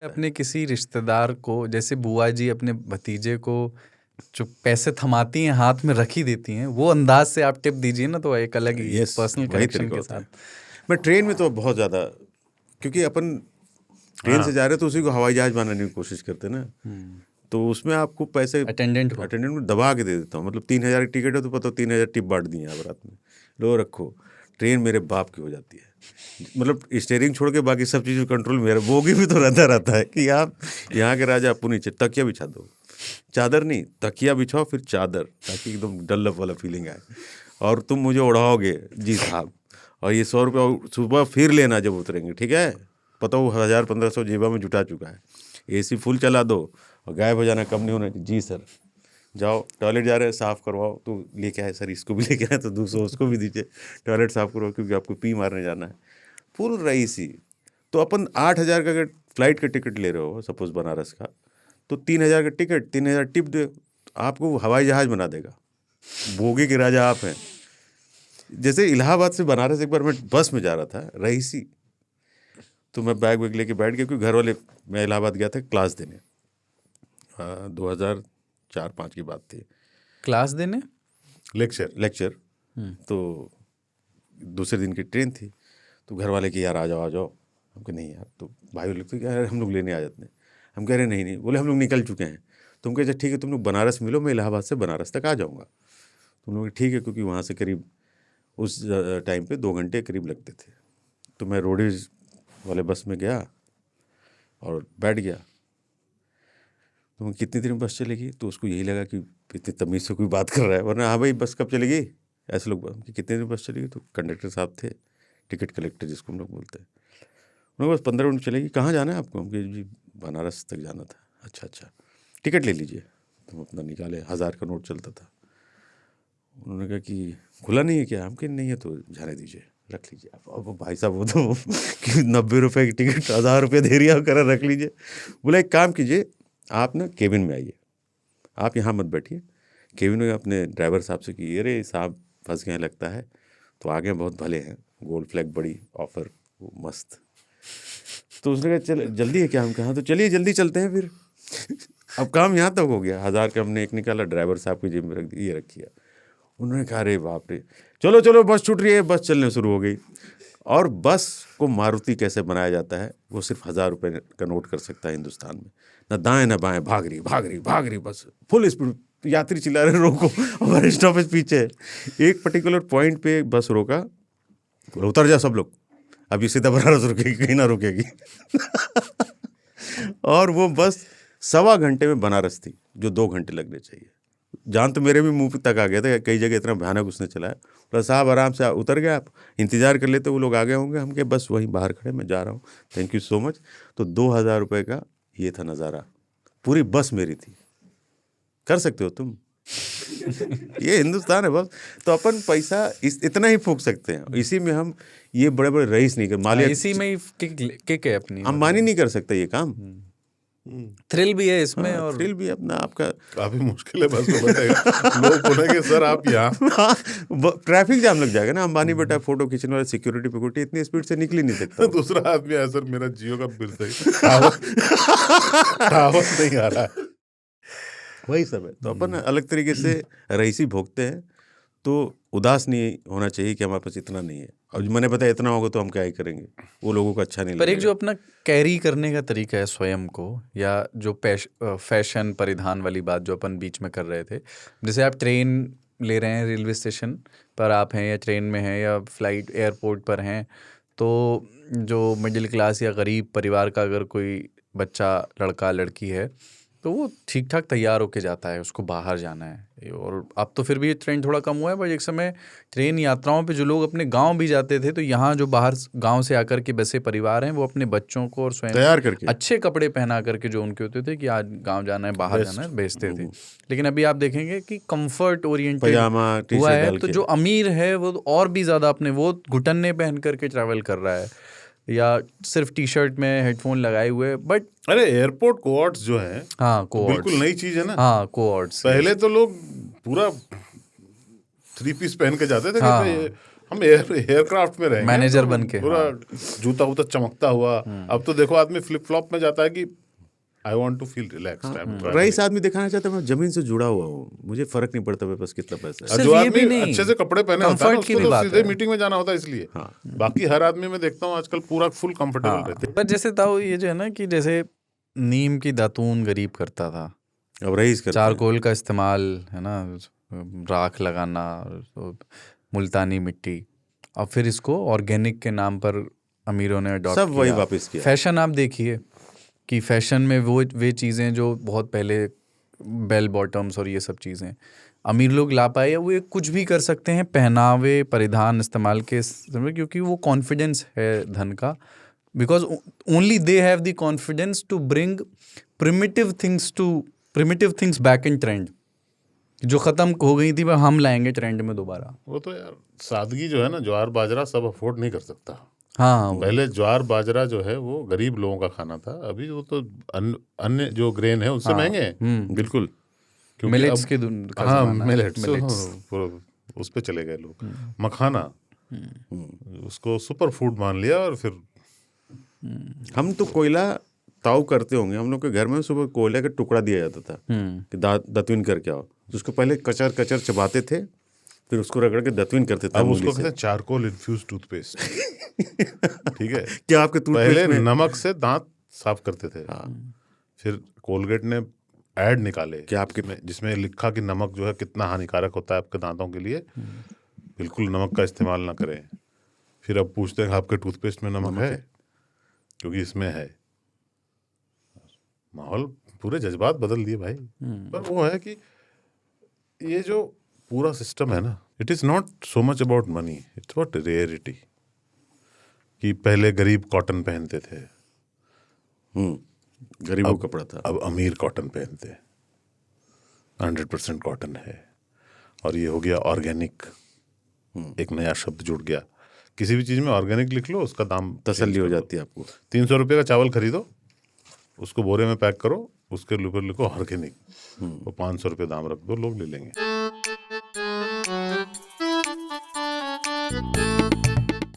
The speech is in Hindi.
अपने किसी रिश्तेदार को, जैसे बुआ जी अपने भतीजे को जो पैसे थमाती हैं हाथ में रख ही देती हैं, वो अंदाज से आप टिप दीजिए ना, तो एक अलग ही यस, पर्सनल वही कनेक्शन तरीका के होता साथ। है। मैं ट्रेन में तो बहुत ज़्यादा, क्योंकि अपन ट्रेन से जा रहे हैं तो उसी को हवाई जहाज बनाने की कोशिश करते हैं ना, तो उसमें आपको पैसे अटेंडेंट को अटेंडेंट में दबा के दे देता हूँ। मतलब 3,000 की टिकट है तो पता 3,000 टिप बांट दी है रात में, लो रखो। ट्रेन मेरे बाप की हो जाती है, मतलब स्टेयरिंग छोड़ के बाकी सब चीज़ कंट्रोल मेरा। बोगी भी तो रहता है कि आप यहाँ के राजा, आपको नीचे तकिया बिछा दो, चादर नहीं तकिया बिछाओ फिर चादर, ताकि एकदम डल्लप वाला फीलिंग आए, और तुम मुझे उड़ाओगे जी साहब। और ये 100 रुपया सुबह फिर लेना जब उतरेंगे, ठीक है। पता हो 1,000-1,500 जेबा में जुटा चुका है। एसी फुल चला दो और गायब हो जाना, कम नहीं होना। जी सर, जाओ टॉयलेट जा रहे हैं साफ़ करवाओ, तो लेके आए सर, इसको भी लेके आए तो 200 उसको भी दीजिए, टॉयलेट साफ़ करवाओ क्योंकि आपको पी मारने जाना है। फुल रईसी। तो अपन 8,000 का अगर फ्लाइट का टिकट ले रहे हो सपोज बनारस का, तो 3,000 का टिकट, 3,000 टिप दे, आपको हवाई जहाज बना देगा। बोगी के राजा आप हैं। जैसे इलाहाबाद से बनारस एक बार मैं बस में जा रहा था रईसी, तो मैं बैग वैग लेके बैठ गया, क्योंकि घर वाले, मैं इलाहाबाद गया था क्लास देने, 2004-05 की बात थी। क्लास देने, लेक्चर। तो दूसरे दिन की ट्रेन थी, तो घर वाले कि यार आ जाओ। हम कहे नहीं यार, तो भाई लोग तो यार हम लोग लेने आ जाते हैं। हम कह रहे नहीं, बोले हम लोग निकल चुके हैं। तो हम कहे ठीक है, तुम लोग बनारस मिलो, मैं इलाहाबाद से बनारस तक आ जाऊँगा। तुम लोग ठीक है, क्योंकि वहाँ से करीब उस टाइम पे 2 घंटे करीब लगते थे। तो मैं रोडवेज वाले बस में गया और बैठ गया। तो कितनी देर में बस चलेगी, तो उसको यही लगा कि इतनी तमीज़ से कोई बात कर रहा है, वरना हाँ भाई बस कब चलेगी, ऐसे लोग कि कितने देर में बस चलेगी। तो कंडक्टर साहब थे, टिकट कलेक्टर जिसको हम लोग बोलते हैं, उन्होंने बस 15 मिनट चलेगी। कहाँ जाना है आपको? हम कहे जी बनारस तक जाना था। अच्छा, टिकट ले लीजिए। तो हम अपना निकाले, 1,000 का नोट चलता था। उन्होंने कहा कि खुला नहीं है क्या? हम कहे नहीं है तो जाने दीजिए, रख लीजिए आप। अब भाई साहब वो तो कि 90 रुपये की टिकट 1,000 रुपये दे रही कर रख लीजिए। बोला एक काम कीजिए, आप ना केबिन में आइए, आप यहाँ मत बैठिए, केबिन में अपने ड्राइवर साहब से कि अरे साहब फंस गए लगता है, तो आगे बहुत भले हैं, गोल्ड फ्लैग बड़ी ऑफर, वो मस्त। तो उसने कहा चल जल्दी है क्या? हम कहा तो चलिए जल्दी चलते हैं फिर। अब काम यहाँ तक हो गया, 1,000 का हमने एक निकाला, ड्राइवर साहब की जेब में रख दी, ये रखिए। उन्होंने कहा अरे बाप रे, चलो बस छूट रही है। बस चलने शुरू हो गई। और बस को मारुति कैसे बनाया जाता है, वो सिर्फ 1,000 रुपये का नोट कर सकता है हिंदुस्तान में। ना दाएं ना बाएं, भाग रही बस फुल स्पीड। यात्री चिल्ला रहे रोको, और स्टॉपेज पीछे है। एक पर्टिकुलर पॉइंट पे बस रोका, बोला उतर जा सब लोग, अब ये सीधा बनारस रुकेगी, कहीं ना रुकेगी। और वो बस 1.25 घंटे में बनारस थी, जो 2 घंटे लगने चाहिए। जान तो मेरे भी मुंह तक आ गया था, कई जगह इतना भयानक उसने चलाया। बोला साहब आराम से उतर गए, आप इंतज़ार कर लेते, वो लोग आ गए होंगे। हम कहे बस वहीं बाहर खड़े, मैं जा रहा हूँ, थैंक यू सो मच। तो 2,000 रुपये का ये था नज़ारा, पूरी बस मेरी थी। कर सकते हो तुम? ये हिंदुस्तान है बस। तो अपन पैसा इतना ही फूंक सकते हैं, इसी में हम ये बड़े बड़े रईस नहीं कर, मालिया इसी में ही किक है अपनी, अंबानी नहीं कर सकता ये काम। थ्रिल भी है इसमें, हाँ, और थ्रिल भी अपना आपका काफी मुश्किल है बस में बताएगा। लोग बोलेंगे सर आप यहाँ ट्रैफिक जाम लग जाएगा ना। अंबानी बेटा फोटो खींचने वाले सिक्योरिटी पे इतनी स्पीड से निकल ही नहीं सकता। दूसरा आदमी है सर मेरा जियो का बिल सही टावर नहीं आ रहा है। वही सब है। तो अपन अलग तरीके से रईसी भोगते हैं, तो उदास नहीं होना चाहिए कि हमारे पास इतना नहीं है। और मैंने बताया इतना होगा तो हम क्या ही करेंगे, वो लोगों को अच्छा नहीं पर लगेगा। एक जो अपना कैरी करने का तरीका है स्वयं को, या जो फैशन परिधान वाली बात जो अपन बीच में कर रहे थे, जैसे आप ट्रेन ले रहे हैं, रेलवे स्टेशन पर आप हैं, या ट्रेन में हैं, या फ्लाइट एयरपोर्ट पर हैं, तो जो मिडिल क्लास या गरीब परिवार का अगर कोई बच्चा, लड़का लड़की है, तो वो ठीक ठाक तैयार होके जाता है, उसको बाहर जाना है। और अब तो फिर भी ये ट्रेंड थोड़ा कम हुआ है, पर एक समय ट्रेन यात्राओं पे जो लोग अपने गांव भी जाते थे, तो यहाँ जो बाहर गांव से आकर के बसे परिवार हैं, वो अपने बच्चों को और स्वयं तैयार करके अच्छे कपड़े पहना करके, जो उनके होते थे कि आज गांव जाना है, बाहर जाना है, भेजते थे। लेकिन अभी आप देखेंगे कि कंफर्ट ओरिएंटेड पजामा टी हुआ शर्ट है, डाल तो के। जो अमीर है वो और भी ज़्यादा अपने वो घुटन्ने पहन करके ट्रैवल कर रहा है, या सिर्फ टी शर्ट में हेडफोन लगाए हुए। बट अरे एयरपोर्ट कोऑर्ड्स जो है, हाँ, तो बिल्कुल नई चीज है ना। हाँ, कोऑर्ड्स। पहले तो लोग पूरा 3 पीस पहन के जाते थे हाँ। कि हम एयरक्राफ्ट में रहेंगे मैनेजर तो बन के, पूरा जूता वूता चमकता हुआ। अब तो देखो आदमी फ्लिप फ्लॉप में जाता है कि I want to feel relaxed. रईस आदमी दिखाना चाहता है मैं जमीन से जुड़ा हुआ हूँ, मुझे फर्क नहीं पड़ता मेरे पास कितना पैसा है। और सिर्फ जो ये आदमी भी नहीं, अच्छे से कपड़े पहने होता है ना, comfort की उसको भी तो बात सीधे है। मीटिंग में जाना होता है इसलिए। बाकी हर आदमी मैं देखता हूँ आजकल पूरा फुल कंफर्टेबल रहते हैं। पर जैसे ताऊ ये जो है ना कि जैसे नीम की दातून गरीब करता था, अब रईस करता है। चारकोल का इस्तेमाल है ना, राख लगाना, मुल्तानी मिट्टी, और फिर इसको ऑर्गेनिक के नाम पर अमीरों ने अडॉप्ट सब किया। वही वापस किया। फैशन आप देखिए कि फैशन में वे चीज़ें जो बहुत पहले बेल बॉटम्स और ये सब चीज़ें अमीर लोग ला पाए, वो ये कुछ भी कर सकते हैं पहनावे परिधान इस्तेमाल के समय, क्योंकि वो कॉन्फिडेंस है धन का, because only they have the confidence to bring primitive things back in trend, जो ख़त्म हो गई थी वह हम लाएंगे ट्रेंड में दोबारा। वो तो यार सादगी जो है ना, ज्वार बाजरा सब अफोर्ड नहीं कर सकता। हाँ, पहले ज्वार बाजरा जो है वो गरीब लोगों का खाना था, अभी वो तो अन्य जो ग्रेन है उससे महंगे हैं। बिल्कुल। क्योंकि मिलेट्स अब के का हाँ ज़माना है, मिलेट्स मिलेट्स। उस पे चले गए लोग। मखाना उसको सुपर फूड मान लिया। और फिर हम तो कोयला ताऊ करते होंगे, हम लोग के घर में सुबह कोयला का टुकड़ा दिया जाता था कि दतुइन करके आओ, तो उसको पहले कचर कचर चबाते थे, फिर उसको रगड़ के दतुइन करते थे। अब अंगुली उसको से। कहते हैं चारकोल इन्फ्यूज टूथपेस्ट। ठीक है, क्या आपके पहले टूथपेस्ट में नमक से दांत साफ करते थे। फिर कोलगेट ने ऐड निकाले क्या आपके जिसमें लिखा कि नमक जो है कितना हानिकारक होता है आपके दांतों के लिए, बिल्कुल नमक का इस्तेमाल ना करें। फिर अब पूछते हैं आपके टूथपेस्ट में नमक है, क्योंकि इसमें है। माहौल पूरे जज्बात बदल दिए भाई। पर वो है कि ये जो पूरा सिस्टम है ना, it is not so much about money, it's about rarity. कि पहले गरीब कॉटन पहनते थे, गरीबों का कपड़ा था, अब अमीर कॉटन पहनते हैं। 100% कॉटन है। और ये हो गया ऑर्गेनिक, एक नया शब्द जुड़ गया। किसी भी चीज़ में ऑर्गेनिक लिख लो, उसका दाम तसल्ली हो जाती है आपको। 300 रुपये का चावल खरीदो, उसको बोरे में पैक करो, उसके ऊपर लिखो ऑर्गेनिक, वो 500 रुपये दाम रख दो, लोग ले लेंगे।